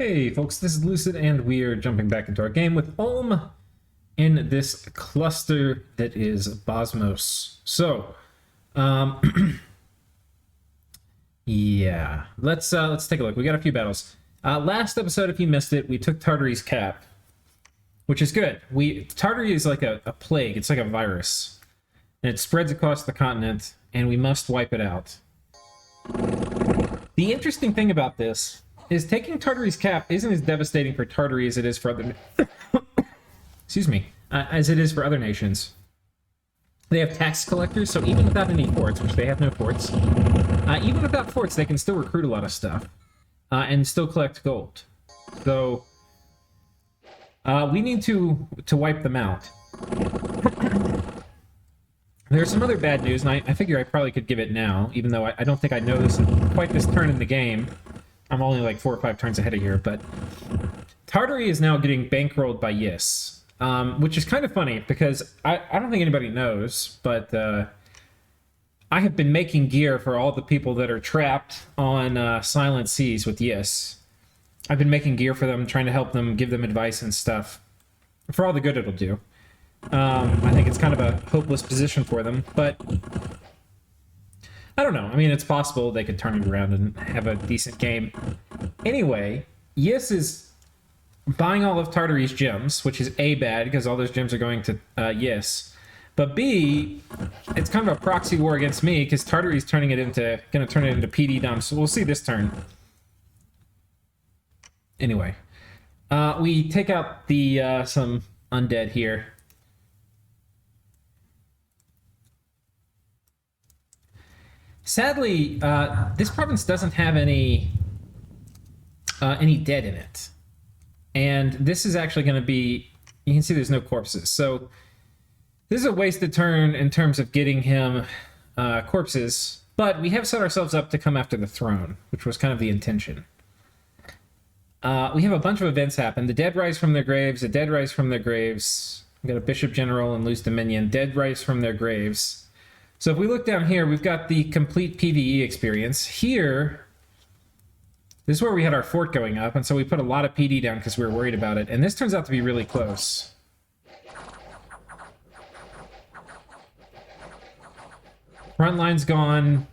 Hey folks, this is Lucid and we are jumping back into our game with Ulm in this cluster that is Bozmos. So, yeah, let's take a look. We got a few battles. Last episode, if you missed it, we took Tartary's cap, which is good. Tartary is like a plague. It's like a virus, and it spreads across the continent, and we must wipe it out. The interesting thing about this is taking Tartary's cap isn't as devastating for Tartary as it is for other excuse me, as it is for other nations. They have tax collectors, so even without any forts, which they have no forts, even without forts, they can still recruit a lot of stuff and still collect gold. So we need to wipe them out. There's some other bad news, and I figure I probably could give it now, even though I don't think I know this quite this turn in the game. I'm only like 4 or 5 turns ahead of here, but Tartary is now getting bankrolled by Yis, which is kind of funny because I don't think anybody knows, but I have been making gear for all the people that are trapped on Silent Seas with Yis. I've been making gear for them, trying to help them, give them advice and stuff, for all the good it'll do. I think it's kind of a hopeless position for them, but I don't know. I mean, it's possible they could turn it around and have a decent game. Anyway, Yis is buying all of Tartary's gems, which is A, bad, because all those gems are going to Yis. But B, it's kind of a proxy war against me, because Tartary's going to turn it into PD dumps. So we'll see this turn. Anyway, we take out the some undead here. Sadly, this province doesn't have any dead in it. And this is actually going to be... You can see there's no corpses. So this is a wasted turn in terms of getting him corpses. But we have set ourselves up to come after the throne, which was kind of the intention. We have a bunch of events happen. The dead rise from their graves. The dead rise from their graves. We've got a Bishop General and Loose Dominion. Dead rise from their graves. So if we look down here, we've got the complete PvE experience. Here, this is where we had our fort going up, and so we put a lot of PD down because we were worried about it. And this turns out to be really close. Front line's gone.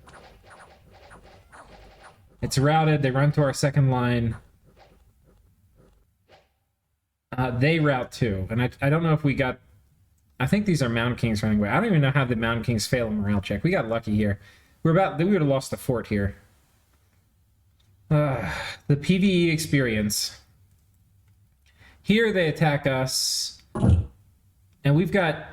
It's routed. They run to our second line. They route too. And I don't know if we got... I think these are Mountain Kings running away. I don't even know how the Mountain Kings fail a morale check. We got lucky here. We would have lost the fort here. The PvE experience. Here they attack us. And we've got...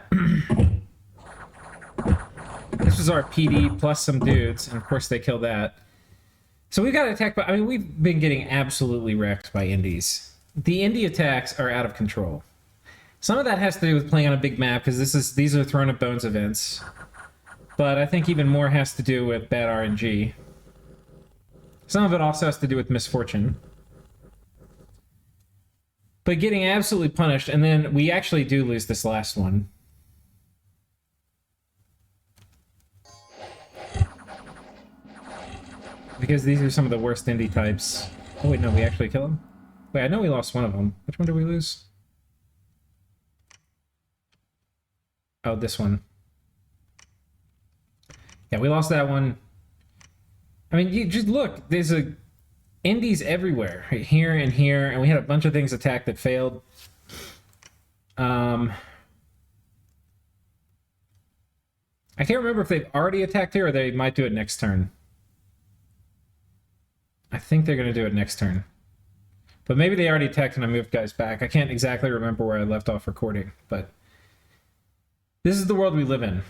This was our PD plus some dudes. And of course they kill that. So we've got attacked by... I mean, we've been getting absolutely wrecked by Indies. The Indie attacks are out of control. Some of that has to do with playing on a big map, because these are Throne of Bones events. But I think even more has to do with bad RNG. Some of it also has to do with misfortune. But getting absolutely punished, and then we actually do lose this last one. Because these are some of the worst indie types. Oh wait, no, we actually kill them? Wait, I know we lost one of them. Which one did we lose? Oh, this one. Yeah, we lost that one. I mean, you just look. There's indies everywhere. Right here and here. And we had a bunch of things attacked that failed. I can't remember if they've already attacked here or they might do it next turn. I think they're going to do it next turn. But maybe they already attacked and I moved guys back. I can't exactly remember where I left off recording, but... This is the world we live in.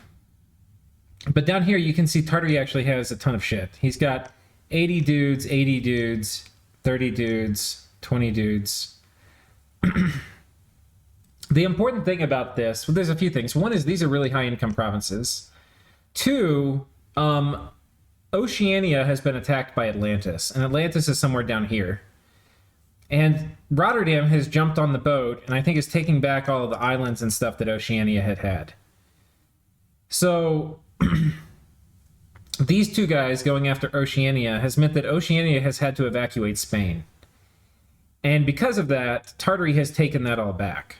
But down here, you can see Tartary actually has a ton of shit. He's got 80 dudes, 80 dudes, 30 dudes, 20 dudes. The important thing about this, well, there's a few things. One is these are really high-income provinces. Two, Oceania has been attacked by Atlantis, and Atlantis is somewhere down here. And Rotterdam has jumped on the boat, and I think is taking back all of the islands and stuff that Oceania had. So, these two guys going after Oceania has meant that Oceania has had to evacuate Spain. And because of that, Tartary has taken that all back.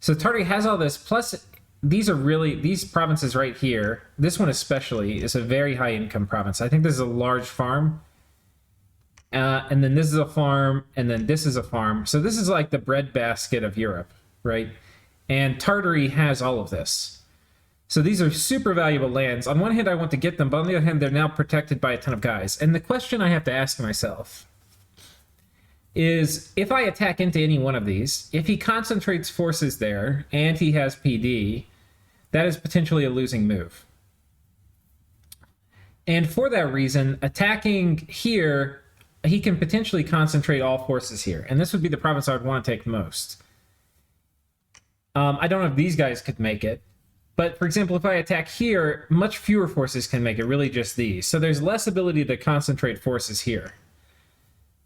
So Tartary has all this, plus these provinces right here, this one especially, is a very high income province. I think this is a large farm. And then this is a farm, and then this is a farm. So this is like the breadbasket of Europe, right? And Tartary has all of this. So these are super valuable lands. On one hand, I want to get them, but on the other hand, they're now protected by a ton of guys. And the question I have to ask myself is, if I attack into any one of these, if he concentrates forces there, and he has PD, that is potentially a losing move. And for that reason, attacking here, he can potentially concentrate all forces here. And this would be the province I would want to take most. I don't know if these guys could make it. But, for example, if I attack here, much fewer forces can make it, really just these. So there's less ability to concentrate forces here.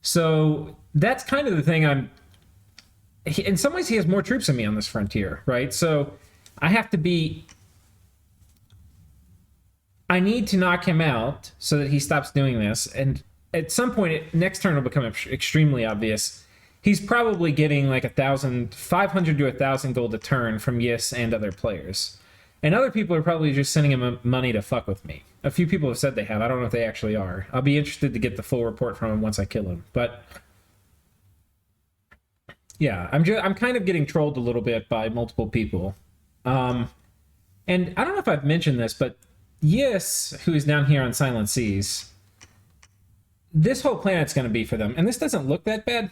So that's kind of the thing in some ways, he has more troops than me on this frontier, right? So I need to knock him out so that he stops doing this. And at some point, next turn will become extremely obvious. He's probably getting like 500 to 1,000 gold a turn from Yis and other players. And other people are probably just sending him money to fuck with me. A few people have said they have. I don't know if they actually are. I'll be interested to get the full report from him once I kill him. But yeah, I'm kind of getting trolled a little bit by multiple people. And I don't know if I've mentioned this, but Yis, who is down here on Silent Seas, this whole planet's going to be for them. And this doesn't look that bad.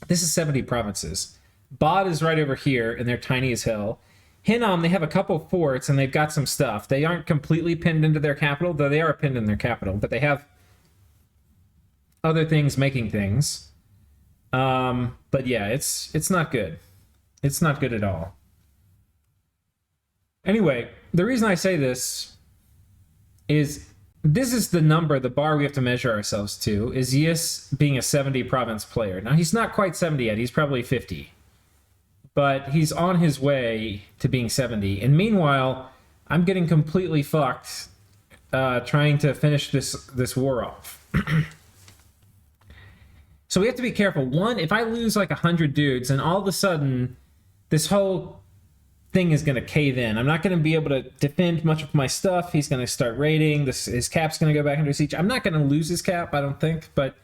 This is 70 provinces. Bod is right over here, and they're tiny as hell. Hinnom, they have a couple forts, and they've got some stuff. They aren't completely pinned into their capital, though they are pinned in their capital, but they have other things making things. But yeah, it's not good. It's not good at all. Anyway, the reason I say this is the number, the bar we have to measure ourselves to, is Yis being a 70 province player. Now, he's not quite 70 yet. He's probably 50. But he's on his way to being 70. And meanwhile, I'm getting completely fucked trying to finish this war off. So we have to be careful. One, if I lose like 100 dudes, and all of a sudden this whole thing is going to cave in. I'm not going to be able to defend much of my stuff. He's going to start raiding. His cap's going to go back under siege. I'm not going to lose his cap, I don't think, but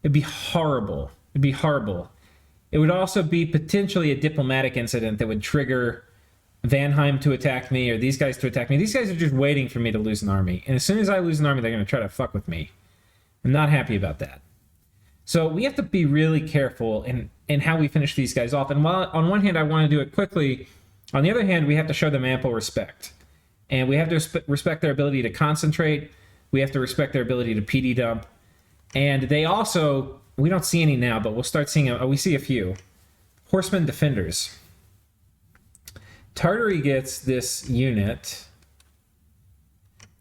it'd be horrible. It'd be horrible. It would also be potentially a diplomatic incident that would trigger Vanheim to attack me or these guys to attack me. These guys are just waiting for me to lose an army. And as soon as I lose an army, they're going to try to fuck with me. I'm not happy about that. So we have to be really careful in how we finish these guys off. And while on one hand, I want to do it quickly, on the other hand, we have to show them ample respect. And we have to respect their ability to concentrate. We have to respect their ability to PD dump. And they also, we don't see any now, but we'll start seeing, we see a few. Horsemen Defenders. Tartary gets this unit,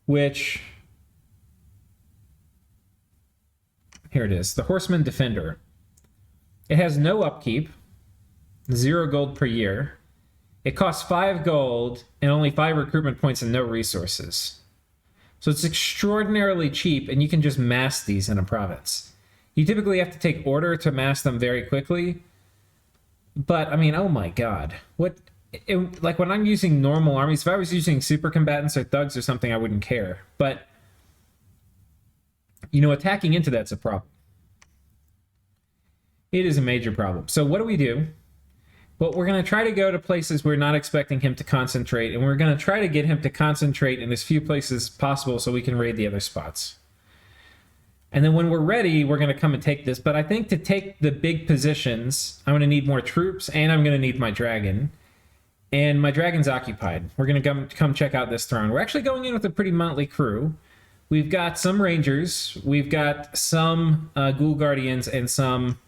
which, here it is, the Horseman Defender. It has no upkeep, 0 gold per year. It costs 5 gold and only 5 recruitment points and no resources. So it's extraordinarily cheap, and you can just mass these in a province. You typically have to take order to mass them very quickly. But, I mean, oh my god. Like, when I'm using normal armies, if I was using super combatants or thugs or something, I wouldn't care. But, you know, attacking into that's a problem. It is a major problem. So what do we do? Well, we're going to try to go to places we're not expecting him to concentrate, and we're going to try to get him to concentrate in as few places possible so we can raid the other spots. And then when we're ready, we're going to come and take this. But I think to take the big positions, I'm going to need more troops, and I'm going to need my dragon. And my dragon's occupied. We're going to come check out this throne. We're actually going in with a pretty motley crew. We've got some rangers. We've got some ghoul guardians and some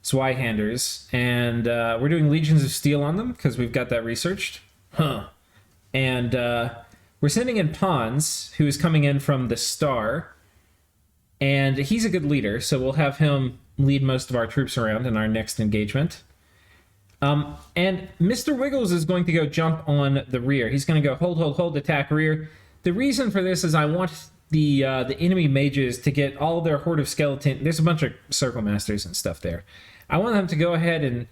Zweihanders, and we're doing Legions of Steel on them because we've got that researched. And we're sending in Pons, who is coming in from the Star, and he's a good leader, so we'll have him lead most of our troops around in our next engagement. And Mr. Wiggles is going to go jump on the rear. He's going to go hold, attack rear. The reason for this is I want the enemy mages to get all their horde of skeleton. There's a bunch of circle masters and stuff there. I want them to go ahead and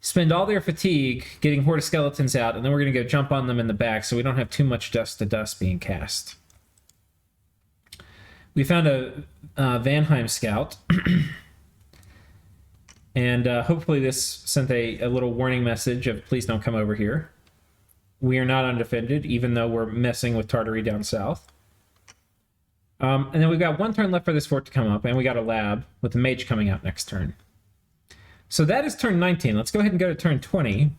spend all their fatigue getting horde of skeletons out, and then we're going to go jump on them in the back so we don't have too much dust to dust being cast. We found a Vanheim scout. And hopefully this sent a little warning message of please don't come over here. We are not undefended, even though we're messing with Tartary down south. And then we've got one turn left for this fort to come up, and we got a lab with the mage coming out next turn. So that is turn 19. Let's go ahead and go to turn 20.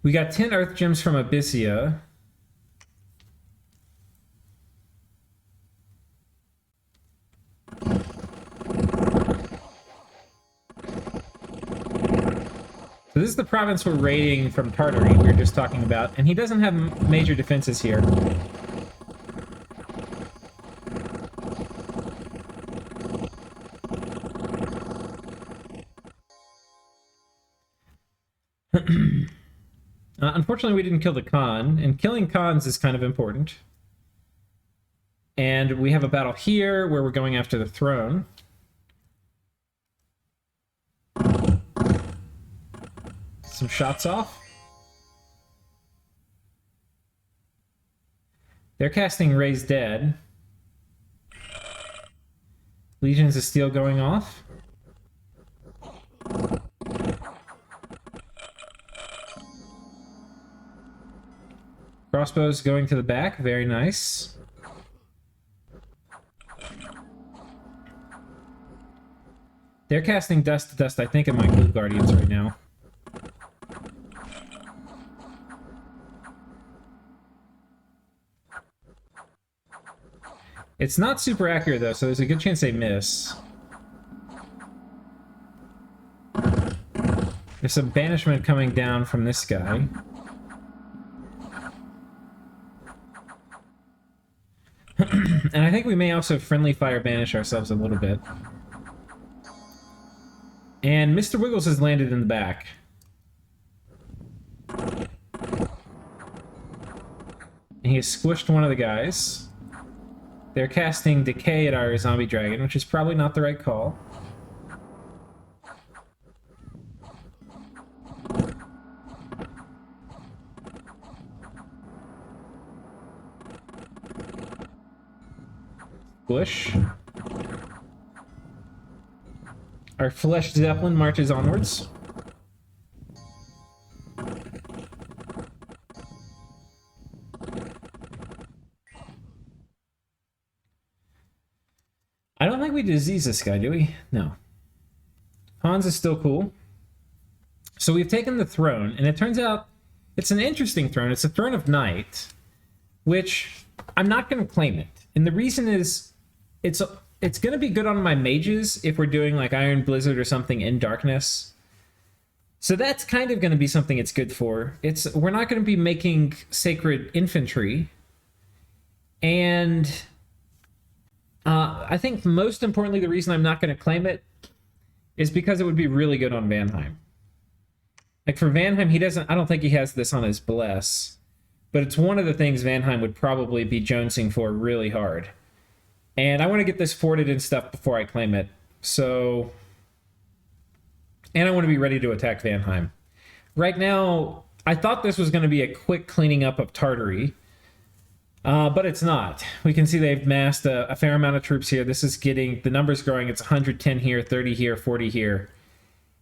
We got 10 Earth Gems from Abyssia. So this is the province we're raiding from Tartary, we were just talking about, and he doesn't have major defenses here. Unfortunately, we didn't kill the Khan, and killing Khans is kind of important. And we have a battle here where we're going after the throne. Some shots off. They're casting Raise Dead. Legions of Steel going off. Crossbows going to the back. Very nice. They're casting Dust to Dust, I think, in my Glue Guardians right now. It's not super accurate, though, so there's a good chance they miss. There's some banishment coming down from this guy. And I think we may also friendly fire banish ourselves a little bit. And Mr. Wiggles has landed in the back. And he has squished one of the guys. They're casting Decay at our zombie dragon, which is probably not the right call. Bush. Our Flesh Zeppelin marches onwards. I don't think we disease this guy, do we? No. Hans is still cool. So we've taken the throne, and it turns out it's an interesting throne. It's a throne of night, which I'm not going to claim it. And the reason is it's going to be good on my mages if we're doing like Iron Blizzard or something in darkness. So that's kind of going to be something it's good for. We're not going to be making sacred infantry. And I think most importantly, the reason I'm not going to claim it is because it would be really good on Vanheim. Like for Vanheim, I don't think he has this on his Bless, but it's one of the things Vanheim would probably be jonesing for really hard. And I want to get this forted and stuff before I claim it. So, and I want to be ready to attack Vanheim. Right now, I thought this was going to be a quick cleaning up of Tartary. But it's not. We can see they've massed a fair amount of troops here. This is getting, the numbers growing. It's 110 here, 30 here, 40 here.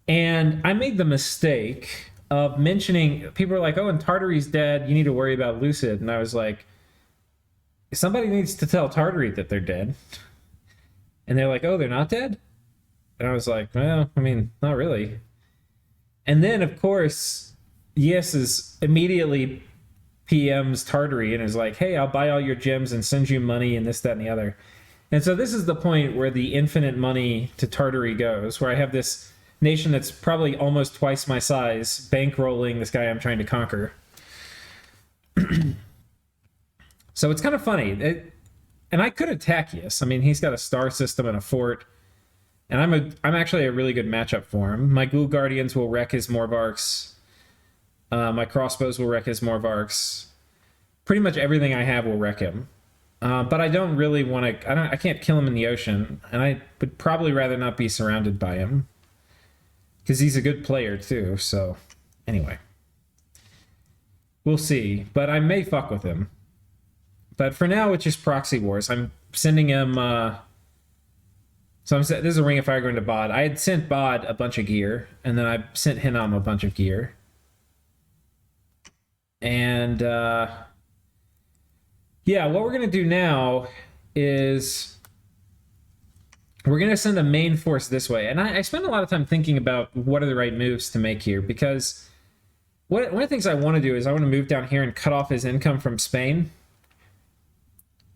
And I made the mistake of mentioning, people are like, oh, and Tartary's dead. You need to worry about Lucid. And I was like, somebody needs to tell Tartary that they're dead. And they're like, oh, they're not dead? And I was like, well, I mean, not really. And then, of course, Yes is immediately PMs Tartary and is like, hey, I'll buy all your gems and send you money and this, that, and the other. And so this is the point where the infinite money to Tartary goes, where I have this nation that's probably almost twice my size bankrolling this guy I'm trying to conquer. So it's kind of funny. And I could attack Yes. I mean, he's got a star system and a fort. And I'm actually a really good matchup for him. My Ghoul Guardians will wreck his Morvarks. My crossbows will wreck his Morvarks. Pretty much everything I have will wreck him. But I don't really want to. I can't kill him in the ocean, and I would probably rather not be surrounded by him because he's a good player too. So, anyway, we'll see. But I may fuck with him. But for now, it's just proxy wars. I'm sending him. This is a Ring of Fire going to Bod. I had sent Bod a bunch of gear, and then I sent Hinam a bunch of gear. And yeah, what we're going to do now is we're going to send a main force this way. And I spent a lot of time thinking about what are the right moves to make here, because one of the things I want to do is I want to move down here and cut off his income from Spain.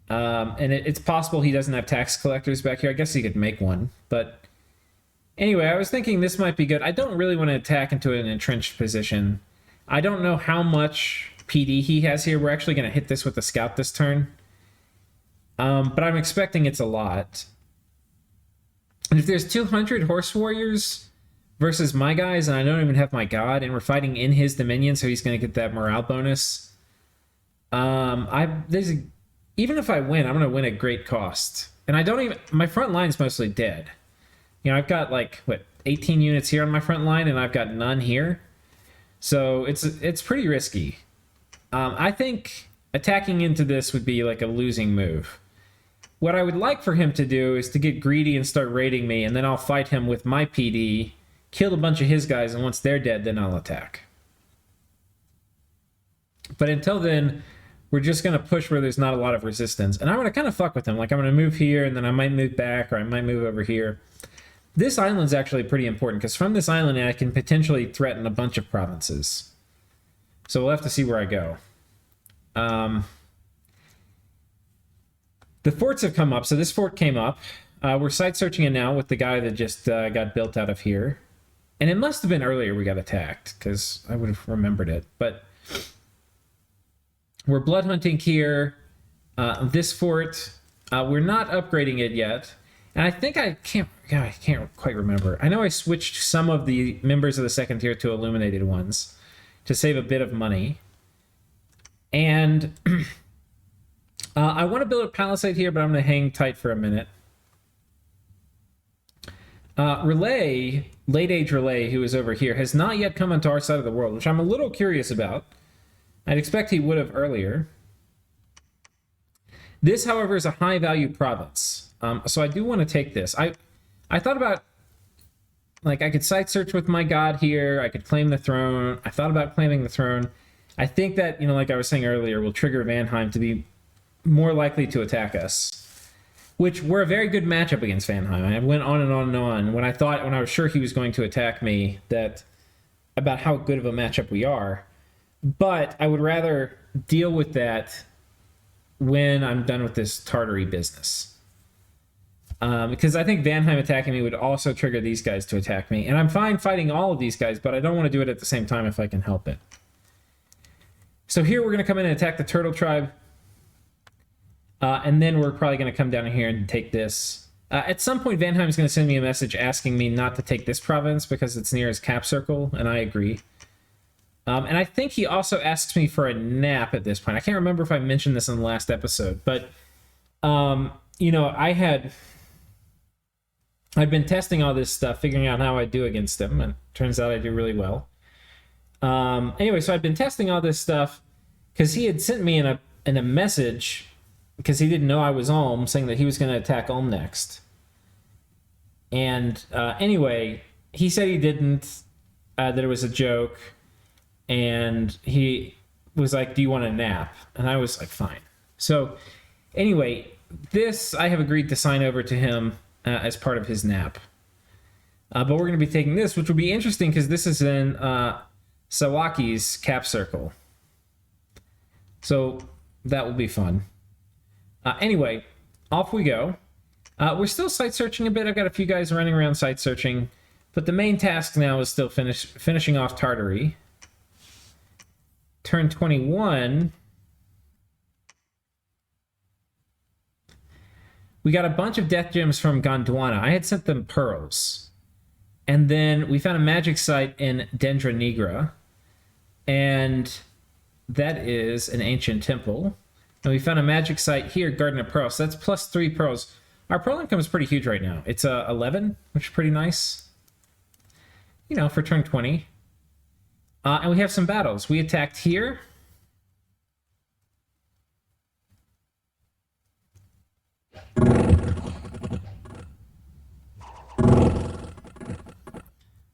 And it's possible he doesn't have tax collectors back here. I guess he could make one. But anyway, I was thinking this might be good. I don't really want to attack into an entrenched position. I don't know how much PD he has here. We're actually going to hit this with the scout this turn. But I'm expecting it's a lot. And if there's 200 horse warriors versus my guys, and I don't even have my god, and we're fighting in his dominion, so he's going to get that morale bonus. Even if I win, I'm going to win at great cost. And I don't even... My front line's mostly dead. You know, I've got, 18 units here on my front line, and I've got none here. So it's pretty risky. I think attacking into this would be like a losing move. What I would like for him to do is to get greedy and start raiding me, and then I'll fight him with my PD, kill a bunch of his guys, and once they're dead, then I'll attack. But until then... We're just going to push where there's not a lot of resistance. And I'm going to kind of fuck with him. Like, I'm going to move here, and then I might move back, or I might move over here. This island's actually pretty important, because from this island, I can potentially threaten a bunch of provinces. So we'll have to see where I go. The forts have come up. So this fort came up. We're site-searching it now with the guy that just got built out of here. And it must have been earlier we got attacked, because I would have remembered it. But... We're blood hunting here. This fort, we're not upgrading it yet. And I think I can't quite remember. I know I switched some of the members of the second tier to illuminated ones to save a bit of money. And I want to build a palisade here, but I'm going to hang tight for a minute. Relay, Late Age Relay, who is over here, has not yet come onto our side of the world, which I'm a little curious about. I'd expect he would have earlier. This, however, is a high-value province. So I do want to take this. I thought about, I could site search with my god here. I could claim the throne. I thought about claiming the throne. I think that, like I was saying earlier, will trigger Vanheim to be more likely to attack us. Which, we're a very good matchup against Vanheim. I went on and on and on when I was sure he was going to attack me, about how good of a matchup we are. But I would rather deal with that when I'm done with this Tartary business. Because I think Vanheim attacking me would also trigger these guys to attack me. And I'm fine fighting all of these guys, but I don't want to do it at the same time if I can help it. So here we're going to come in and attack the Turtle Tribe. And then we're probably going to come down here and take this. At some point, Vanheim is going to send me a message asking me not to take this province because it's near his cap circle, and I agree. And I think he also asks me for a nap at this point. I can't remember if I mentioned this in the last episode, but, I'd been testing all this stuff, figuring out how I do against him, and it turns out I do really well. Anyway, so I'd been testing all this stuff because he had sent me in a message, because he didn't know I was Ulm, saying that he was going to attack Ulm next. And anyway, he said he didn't, that it was a joke. And he was like, do you want a nap? And I was like, fine. So anyway, this I have agreed to sign over to him as part of his nap. But we're going to be taking this, which will be interesting because this is in Sawaki's cap circle. So that will be fun. Anyway, off we go. We're still site searching a bit. I've got a few guys running around site searching. But the main task now is still finishing off Tartary. Turn 21, we got a bunch of death gems from Gondwana. I had sent them pearls. And then we found a magic site in Dendra Nigra. And that is an ancient temple. And we found a magic site here, Garden of Pearls. So that's plus 3 pearls. Our pearl income is pretty huge right now. It's 11, which is pretty nice. You know, for turn 20. And we have some battles. We attacked here.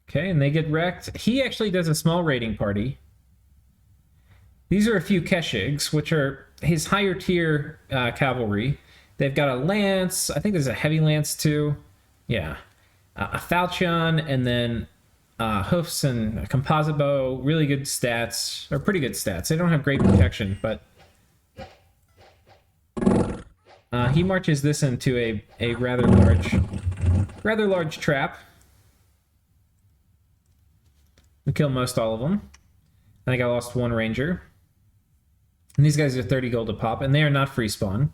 Okay, and they get wrecked. He actually does a small raiding party. These are a few Keshigs, which are his higher tier cavalry. They've got a lance. I think there's a heavy lance too. Yeah. A falchion, and then hoofs and a composite bow. Really good stats, or pretty good stats. They don't have great protection, but he marches this into a rather large trap. We kill most all of them. I think I lost 1 ranger. And these guys are 30 gold a pop, and they are not free spawn.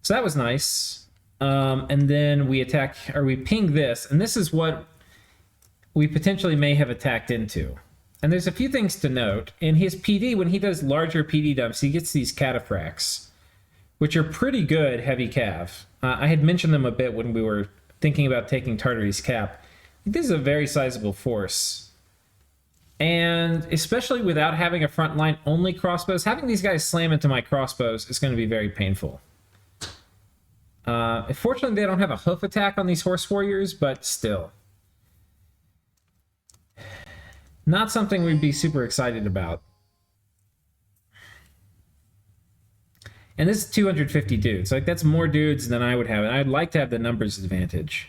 So that was nice. And then we attack, or we ping this, and this is what we potentially may have attacked into. And there's a few things to note. In his PD, when he does larger PD dumps, he gets these cataphracts, which are pretty good heavy cav. I had mentioned them a bit when we were thinking about taking Tartary's cap. This is a very sizable force. And especially without having a front line only crossbows, having these guys slam into my crossbows is going to be very painful. Fortunately, they don't have a hoof attack on these horse warriors, but still. Not something we'd be super excited about. And this is 250 dudes. Like, that's more dudes than I would have, and I'd like to have the numbers advantage.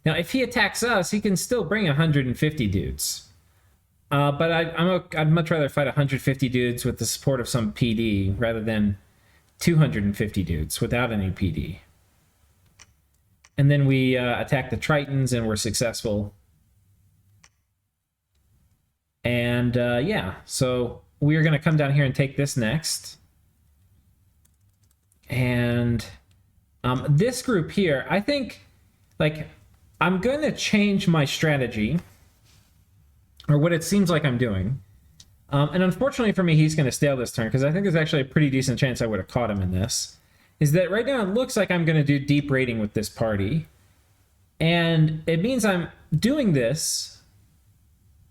Now, if he attacks us, he can still bring 150 dudes. But I'd much rather fight 150 dudes with the support of some PD rather than 250 dudes without any PD. And then we attack the Tritons, and we're successful. And yeah, so we're going to come down here and take this next. And this group here, I think, like, I'm going to change my strategy, or what it seems like I'm doing. And unfortunately for me, he's going to stale this turn, because I think there's actually a pretty decent chance I would have caught him in this. Is that right now it looks like I'm going to do deep raiding with this party. And it means I'm doing this,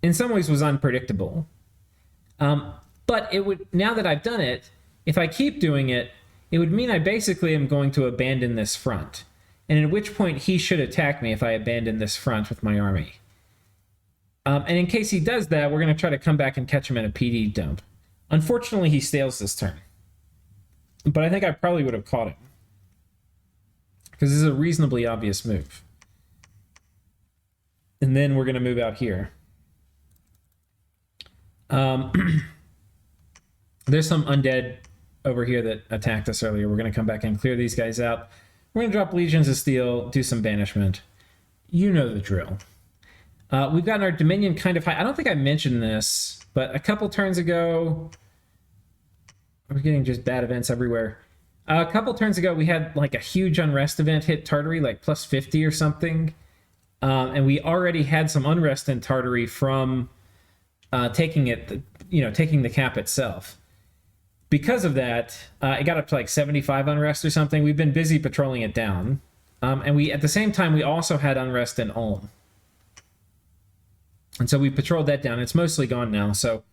in some ways, was unpredictable. But it would, now that I've done it, if I keep doing it, it would mean I basically am going to abandon this front. And at which point he should attack me if I abandon this front with my army. And in case he does that, we're going to try to come back and catch him in a PD dump. Unfortunately, he stales this turn. But I think I probably would have caught him, because this is a reasonably obvious move. And then we're going to move out here. There's some undead over here that attacked us earlier. We're going to come back and clear these guys out. We're going to drop Legions of Steel, do some banishment. You know the drill. We've gotten our Dominion kind of high. I don't think I mentioned this, but a couple turns ago... We're getting just bad events everywhere. A couple turns ago, we had like a huge unrest event hit Tartary, like plus 50 or something. And we already had some unrest in Tartary from taking the cap itself. Because of that, it got up to like 75 unrest or something. We've been busy patrolling it down. And we, at the same time, we also had unrest in Ulm. And so we patrolled that down. It's mostly gone now. So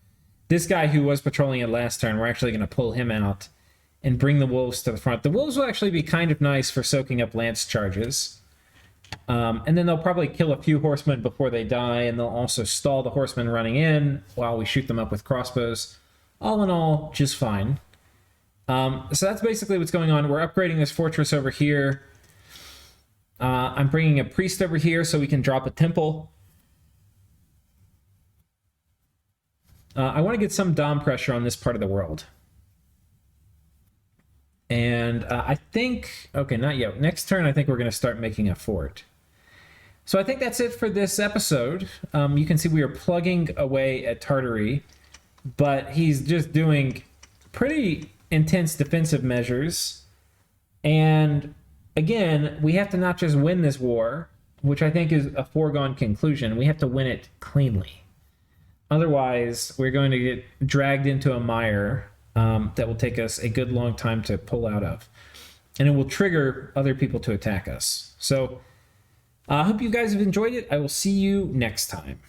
this guy who was patrolling it last turn, we're actually going to pull him out and bring the wolves to the front. The wolves will actually be kind of nice for soaking up lance charges. And then they'll probably kill a few horsemen before they die, and they'll also stall the horsemen running in while we shoot them up with crossbows. All in all, just fine. So that's basically what's going on. We're upgrading this fortress over here. I'm bringing a priest over here so we can drop a temple. I want to get some dom pressure on this part of the world. And I think... Okay, not yet. Next turn, I think we're going to start making a fort. So I think that's it for this episode. You can see we are plugging away at Tartary, but he's just doing pretty intense defensive measures. And again, we have to not just win this war, which I think is a foregone conclusion. We have to win it cleanly. Otherwise, we're going to get dragged into a mire that will take us a good long time to pull out of. And it will trigger other people to attack us. So I hope you guys have enjoyed it. I will see you next time.